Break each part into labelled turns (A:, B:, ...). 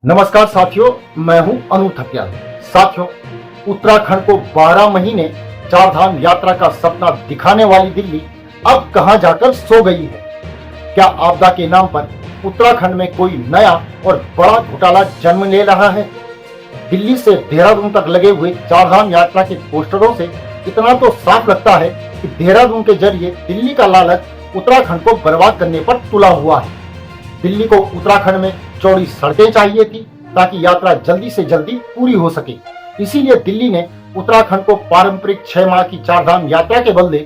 A: नमस्कार साथियों, मैं हूं अनु थपियाल। साथियों, उत्तराखंड को 12 महीने चार धाम यात्रा का सपना दिखाने वाली दिल्ली अब कहां जाकर सो गई है? क्या आपदा के नाम पर उत्तराखंड में कोई नया और बड़ा घोटाला जन्म ले रहा है? दिल्ली से देहरादून तक लगे हुए चार धाम यात्रा के पोस्टरों से इतना तो साफ लगता है कि देहरादून के जरिए दिल्ली का लालच उत्तराखंड को बर्बाद करने पर तुला हुआ है। दिल्ली को उत्तराखंड में चौड़ी सड़कें चाहिए थी ताकि यात्रा जल्दी से जल्दी पूरी हो सके। इसीलिए दिल्ली ने उत्तराखंड को पारंपरिक 6 माह की चार धाम यात्रा के बदले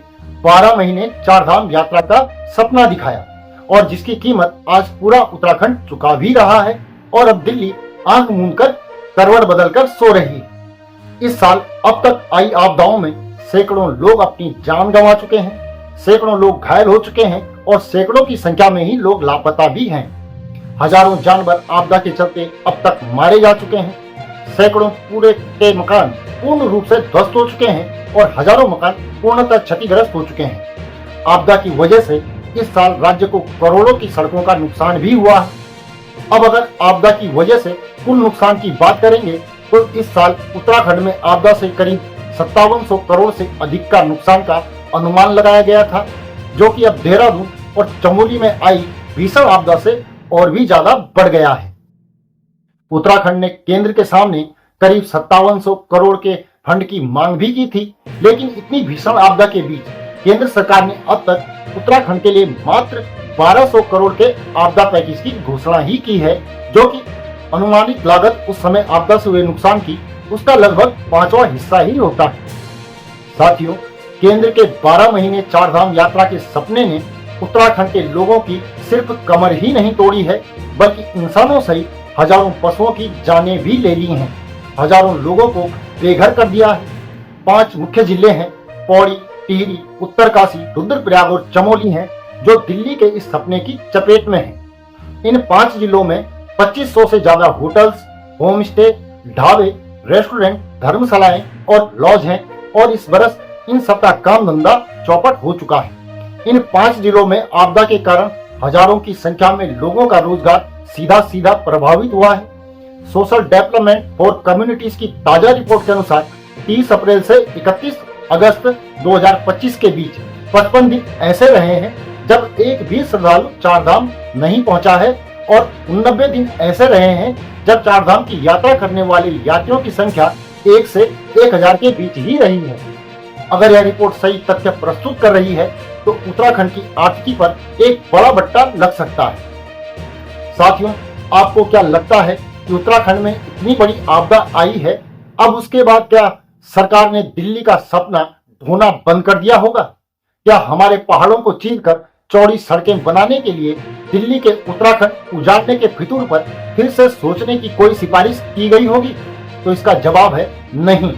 A: 12 महीने चार धाम यात्रा का सपना दिखाया, और जिसकी कीमत आज पूरा उत्तराखंड चुका भी रहा है। और अब दिल्ली आंख मूंद कर करवट बदल कर सो रही है। इस साल अब तक आई आपदाओं में सैकड़ों लोग अपनी जान गंवा चुके हैं, सैकड़ों लोग घायल हो चुके हैं और सैकड़ों की संख्या में ही लोग लापता भी हैं। हजारों जानवर आपदा के चलते अब तक मारे जा चुके हैं। सैकड़ों पूरे के मकान पूर्ण रूप से ध्वस्त हो चुके हैं और हजारों मकान पूर्णतः क्षतिग्रस्त हो चुके हैं। आपदा की वजह से इस साल राज्य को करोड़ों की सड़कों का नुकसान भी हुआ है। अब अगर आपदा की वजह से कुल नुकसान की बात करेंगे तो इस साल उत्तराखंड में आपदा से करीब 5700 करोड़ से अधिक का नुकसान का अनुमान लगाया गया था, जो कि अब देहरादून और चमोली में आई भीषण आपदा से और भी ज्यादा बढ़ गया है। उत्तराखंड ने केंद्र के सामने करीब 5700 करोड़ के फंड की मांग भी की थी, लेकिन इतनी भीषण आपदा के बीच केंद्र सरकार ने अब तक उत्तराखंड के लिए मात्र 1200 करोड़ के आपदा पैकेज की घोषणा ही की है, जो कि अनुमानित लागत उस समय आपदा से हुए नुकसान की उसका लगभग 5वां हिस्सा ही होता है। साथियों, केंद्र के 12 महीने चार धाम यात्रा के सपने ने उत्तराखंड के लोगों की सिर्फ कमर ही नहीं तोड़ी है, बल्कि इंसानों सहित हजारों पशुओं की जानें भी ले ली हैं। हजारों लोगों को बेघर कर दिया है। 5 मुख्य जिले हैं, पौड़ी, टिहरी, उत्तरकाशी, रुद्रप्रयाग और चमोली हैं, जो दिल्ली के इस सपने की चपेट में हैं। इन 5 जिलों में 2500 से ज्यादा होटल्स, होम स्टे, ढाबे, रेस्टोरेंट, धर्मशालाएं और लॉज हैं, और इस बरस इन सबका काम धंधा चौपट हो चुका है। इन 5 जिलों में आपदा के कारण हजारों की संख्या में लोगों का रोजगार सीधा सीधा प्रभावित हुआ है। सोशल डेवलपमेंट फॉर कम्युनिटीज की ताजा रिपोर्ट के अनुसार 30 अप्रैल से 31 अगस्त 2025 के बीच 55 दिन ऐसे रहे हैं जब एक भी श्रद्धालु चार धाम नहीं पहुंचा है, और 89 दिन ऐसे रहे हैं जब चार धाम की यात्रा करने वाले यात्रियों की संख्या 1 से 1000 के बीच ही रही है। अगर यह रिपोर्ट सही तथ्य प्रस्तुत कर रही है तो उत्तराखंड की आर्थिकी पर एक बड़ा बट्टा लग सकता है। साथियों, आपको क्या लगता है कि उत्तराखंड में इतनी बड़ी आपदा आई है, अब उसके बाद क्या सरकार ने दिल्ली का सपना ढोना बंद कर दिया होगा? क्या हमारे पहाड़ों को चीरकर चौड़ी सड़कें बनाने के लिए दिल्ली के उत्तराखंड उजाड़ने के फितूर पर फिर से सोचने की कोई सिफारिश की गई होगी? तो इसका जवाब है नहीं।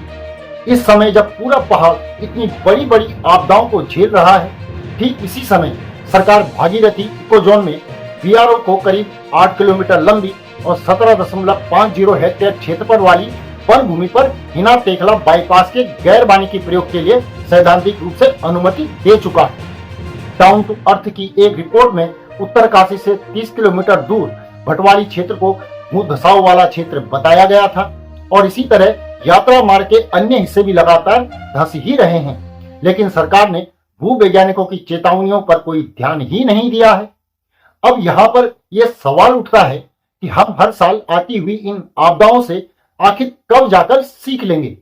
A: इस समय जब पूरा पहाड़ इतनी बड़ी बड़ी आपदाओं को झेल रहा है, ठीक इसी समय सरकार भागीरथी इको जोन में बीआरओ को करीब 8 किलोमीटर लंबी और 17.50 हेक्टेयर क्षेत्रफल वाली वन भूमि पर हिना टेकला बाईपास के गैर वानिकी प्रयोग के लिए सैद्धांतिक रूप से अनुमति दे चुका है। डाउन टू अर्थ की एक रिपोर्ट में उत्तरकाशी से 30 किलोमीटर दूर भटवाली क्षेत्र को भू धसाव वाला क्षेत्र बताया गया था, और इसी तरह यात्रा मार्ग के अन्य हिस्से भी लगातार धंस ही रहे हैं, लेकिन सरकार ने भूवैज्ञानिकों की चेतावनियों पर कोई ध्यान ही नहीं दिया है। अब यहाँ पर यह सवाल उठता है कि हम हर साल आती हुई इन आपदाओं से आखिर कब जाकर सीख लेंगे?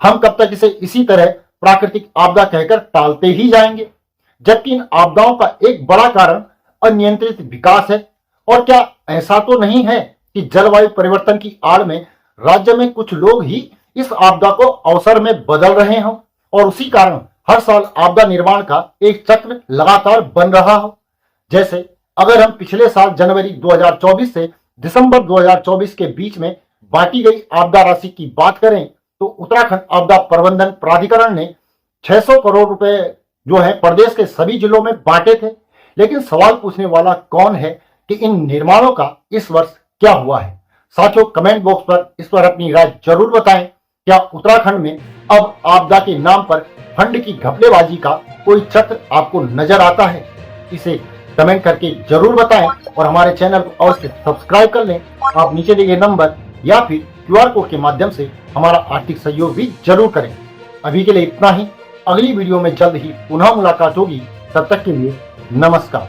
A: हम कब तक इसे इसी तरह प्राकृतिक आपदा कहकर टालते ही जाएंगे, जबकि इन आपदाओं का एक बड़ा कारण अनियंत्रित विकास है? और क्या ऐसा तो नहीं है कि जलवायु परिवर्तन की आड़ में राज्य में कुछ लोग ही इस आपदा को अवसर में बदल रहे हों, और उसी कारण हर साल आपदा निर्माण का एक चक्र लगातार बन रहा हो? जैसे अगर हम पिछले साल जनवरी 2024 से दिसंबर 2024 के बीच में बांटी गई आपदा राशि की बात करें तो उत्तराखंड आपदा प्रबंधन प्राधिकरण ने 600 करोड़ रुपए जो है प्रदेश के सभी जिलों में बांटे थे। लेकिन सवाल पूछने वाला कौन है कि इन निर्माणों का इस वर्ष क्या हुआ है? साथियों, कमेंट बॉक्स पर इस पर अपनी राय जरूर बताएं। क्या उत्तराखंड में अब आपदा के नाम पर फंड की घपलेबाजी का कोई चक्र आपको नजर आता है? इसे कमेंट करके जरूर बताएं और हमारे चैनल को अवश्य सब्सक्राइब कर लें। आप नीचे दिए गए नंबर या फिर क्यूआर कोड के माध्यम से हमारा आर्थिक सहयोग भी जरूर करें। अभी के लिए इतना ही। अगली वीडियो में जल्द ही पुनः मुलाकात होगी। तब तक के लिए नमस्कार।